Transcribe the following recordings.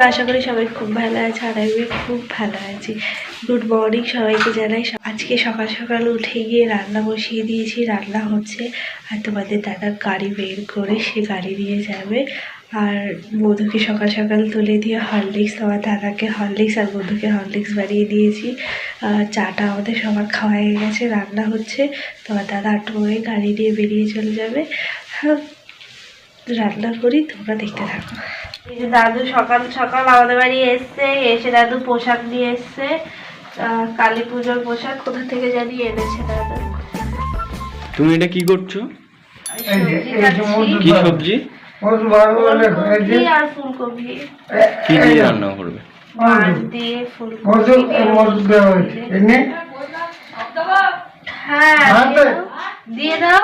আশা করি সবাই খুব ভালো আছে আর আমি খুব ভালো আছি। গুড মর্নিং সবাইকে জানাই। আজকে সকাল সকাল উঠে গিয়ে রান্না বসিয়ে দিয়েছি, রান্না হচ্ছে। আর তোমাদের দাদা গাড়ি বের করে সে গাড়ি নিয়ে যাবে। আর মধুকে সকাল সকাল তুলে দিয়ে হরলিক্স, আমার দাদাকে হরলিক্স আর মধুকে হরলিক্স বানিয়ে দিয়েছি। চাটা আমাদের সবার খাওয়া হয়ে গেছে, রান্না হচ্ছে। তোমার দাদা একটু করে গাড়ি নিয়ে বেরিয়ে চলে যাবে। রান্না করি, তোমরা দেখতে থাকো। এই যে দাদু সকাল সকাল আমাদের বাড়ি এসছে, এসে দাদু পোশাক নিয়ে এসছে, কালী পুজোর পোশাক কোথা থেকে জানি এনেছে দাদু। তুমি এটা কি করছো? কি সবজি? আর ফুলকপি। কি দিয়ে রান্না করবে? মাছ দিয়ে ফুলকপি দিয়ে। হ্যাঁ দিয়ে দাও।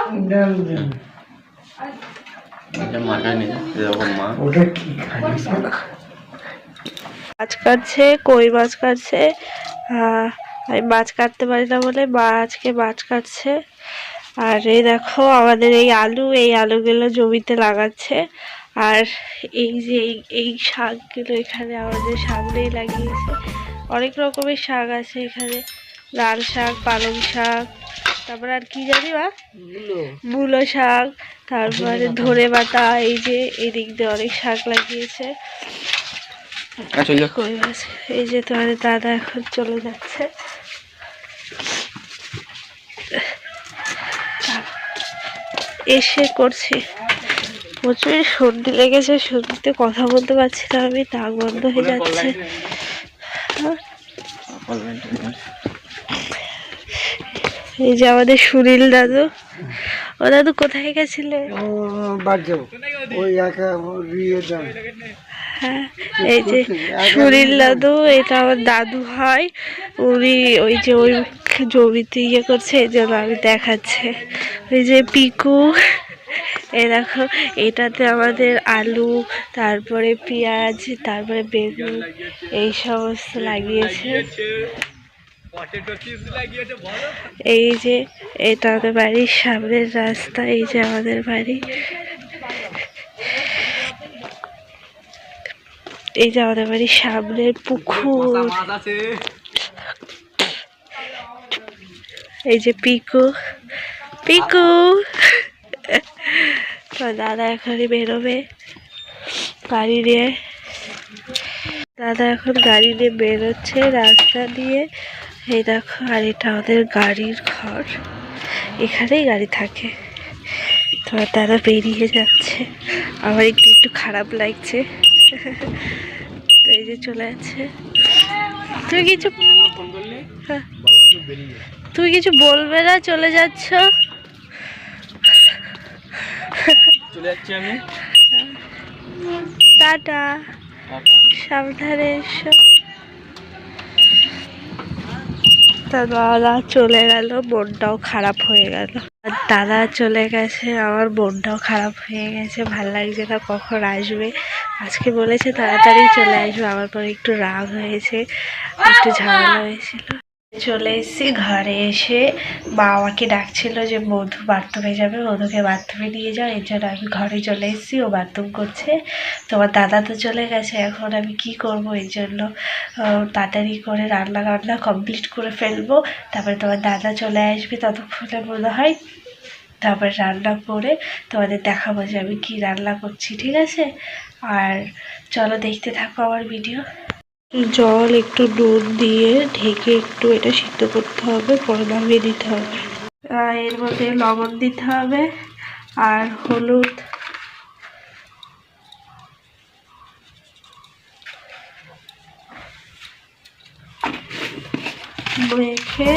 মাছ কাটছে, কই মাছ কাটছে। আমি মাছ কাটতে পারি না বলে মা আজকে মাছ কাটছে। আর এই দেখো আমাদের এই আলুগুলো জমিতে লাগাচ্ছে। আর এই যে এই শাকগুলো এখানে আমাদের সামনেই লাগিয়েছে। অনেক রকমের শাক আছে এখানে, লাল শাক, পালং শাক, তারপরে আর কি জানি বা মূলো শাক, তারপরে ধনে পাতা। এই যে এই দিক দিয়ে অনেক শাক লাগিয়েছে। এই যে তোমাদের দাদা এখন চলে যাচ্ছে। এসে করছি, প্রচুর সর্দি লেগেছে, সর্দিতে কথা বলতে পারছি না, আমি নাক বন্ধ হয়ে যাচ্ছে। এই যে আমাদের সুনীল দাদু। ও দাদু কোথায় গেছিলে? হ্যাঁ, এই যে সুনীল দাদু, এটা আমার দাদু হয়। উনি ওই যে ওই জমিতে ইয়ে করছে, এই জন্য আমি দেখাচ্ছে। ওই যে পিকু, এ দেখো এটাতে আমাদের আলু, তারপরে পেঁয়াজ, তারপরে বেগুন এই সমস্ত লাগিয়েছে। এই যে এটা আমাদের বাড়ির সামনের রাস্তা, এই যে আমাদের বাড়ি। এই যে আমাদের বাড়ির সামনের পুকুর। এই যে পিকু পিকু। তো দাদা এখনই বেরোবে গাড়ি নিয়ে। দাদা এখন গাড়ি নিয়ে বেরোচ্ছে রাস্তা দিয়ে। এই দেখো, আর এটা আমাদের গাড়ির ঘর, এখানেই গাড়ি থাকে। তোমার দাদা বেরিয়ে যাচ্ছে, আমার একটু একটু খারাপ লাগছে। তো এই যে চলে যাচ্ছে। তুমি কিছু তুমি কিছু বলবে না, চলে যাচ্ছ? চলে যাচ্ছি আমি। টাটা, সাবধানে এসো। দাদা চলে গেল, মনটাও খারাপ হয়ে গেল। দাদা চলে গেছে, আমার মনটাও খারাপ হয়ে গেছে, ভাল লাগছে না। কখন আসবে? আজকে বলেছে তাড়াতাড়ি চলে আসবে, আমার পরে একটু রাগ হয়েছে, একটু ঝামেলা হয়েছিল। চলে এসেছি ঘরে। এসে মা আমাকে ডাকছিল যে মধু বাথরুমে যাবে, মধুকে বাথরুমে নিয়ে যাও। এর জন্য আমি ঘরে চলে এসেছি, ও বাথরুম করছে। তোমার দাদা তো চলে গেছে, এখন আমি কি করব? এর জন্য তাড়াতাড়ি করে রান্না কমপ্লিট করে ফেলবো। তারপরে তোমার দাদা চলে আসবে, ততক্ষণে মনে হয় তারপরে রান্না করে তোমাদের দেখাবো যে আমি কি রান্না করছি, ঠিক আছে? আর চলো দেখতে থাকো আমার ভিডিও। জল একটু নুন দিয়ে ঢেকে একটু এটা সিদ্ধ করতে হবে, পরে নামিয়ে দিতে হবে। এর মধ্যে লবণ দিতে হবে আর হলুদ, মেখে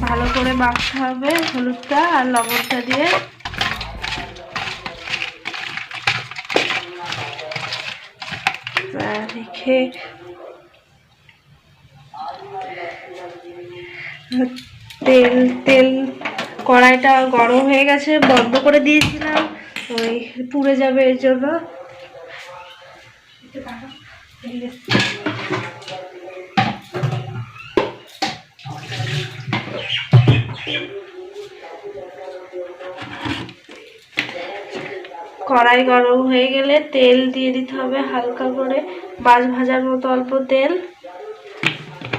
ভালো করে মাখতে হবে হলুদটা আর লবণটা দিয়ে। রেখে তেল কড়াইটা গরম হয়ে গেছে, বন্ধ করে দিয়েছিলাম, ওই পুড়ে যাবে এর জন্য। কড়াই গরম হয়ে গেলে তেল দিয়ে দিতে হবে হালকা করে, মাছ ভাজার মতো অল্প তেল।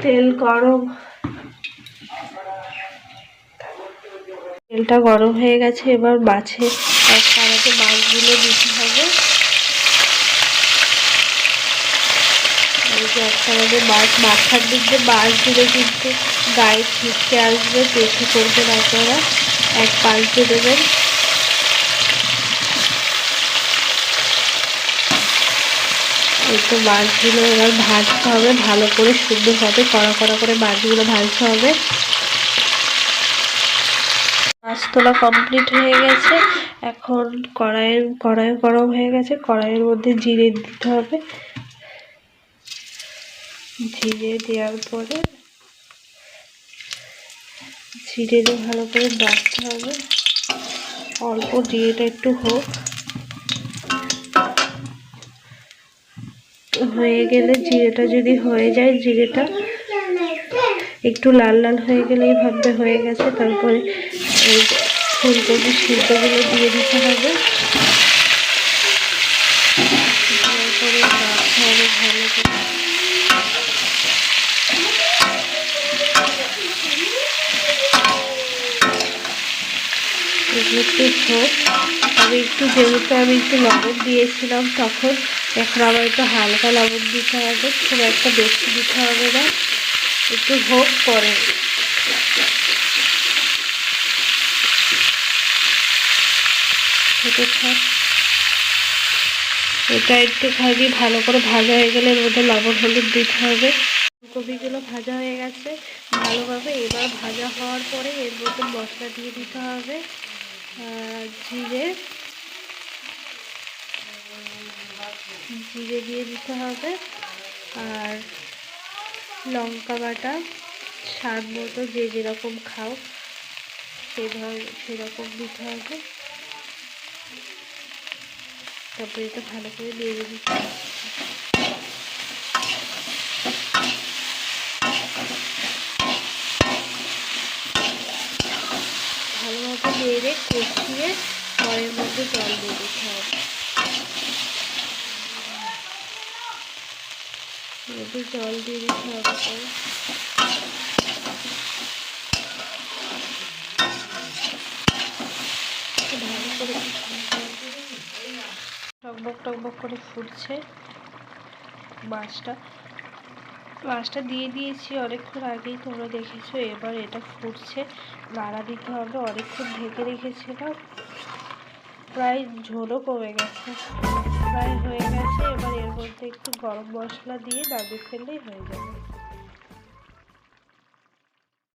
তেল গরম, তেলটা গরম হয়ে গেছে। এবার মাছে এক কড়াইতে মাছগুলো দিতে হবে। এই যে এক কড়াইতে মাছ, মাথার দিক দিয়ে মাছ দিলে কিন্তু গায়ে ছিটকে আসবে, পেছে করবেন আপনারা। এক পাল্টে দেবেন। এই তো মাছগুলো এবার ভাজতে হবে ভালো করে, সুন্দরভাবে কড়া কড়া করে মাছগুলো ভাজতে হবে। মাছ তোলা কমপ্লিট হয়ে গেছে। এখন কড়াই গরম হয়ে গেছে, কড়াইয়ের মধ্যে জিরে দিতে হবে। জিরে দেওয়ার পরে জিরে দিয়ে ভালো করে নাড়তে হবে। অল্প জিরেটা একটু হোক, হয়ে গেলে জিরেটা যদি হয়ে যায়, জিরেটা একটু লাল লাল হয়ে গেলেই ভাববে হয়ে গেছে। তারপরে এই ফুলকপি সিদ্ধগুলো দিয়ে দিতে হবে। তারপরে নাড়তে হবে ভালো করে। একটু হোক, আমি একটু লবণ দিয়েছিলাম তখন, এখন আবার একটু হালকা লবণ দিতে হবে, খুব একটা বেশি দিতে হবে না। একটু হোক পরে। এটা একটুখানি ভালো করে ভাজা হয়ে গেলে এর মধ্যে লবণ হলুদ দিতে হবে। ফুলকপিগুলো ভাজা হয়ে গেছে ভালোভাবে। এবার ভাজা হওয়ার পরে এর মধ্যে মশলা দিয়ে দিতে হবে। জিরে দিয়ে দিতে হবে, আর লঙ্কা বাটা স্বাদ মতো, যে যেরকম খাও সেরকম দিতে হবে। তারপরে এটা ভালো করে নেড়ে দিতে হবে। ভালোভাবে নেড়ে কষিয়ে কড়াইয়ের মধ্যে জল দিয়ে দিতে হবে। জল দিয়ে দিতে হবে। ভালো করে টকবক টকবক করে ফুটছে। মাছটা দিয়ে দিয়েছি অনেকক্ষণ আগেই, তোমরা দেখেছো। এবার এটা ফুটছে, নাড়া দিতে হবে। অনেকক্ষণ ঢেকে রেখেছিলাম, প্রায় ঝোলও কমে গেছে, প্রায় হয়ে গেছে। এবার এর মধ্যে একটু গরম মশলা দিয়ে নামিয়ে ফেললেই হয়ে যাবে।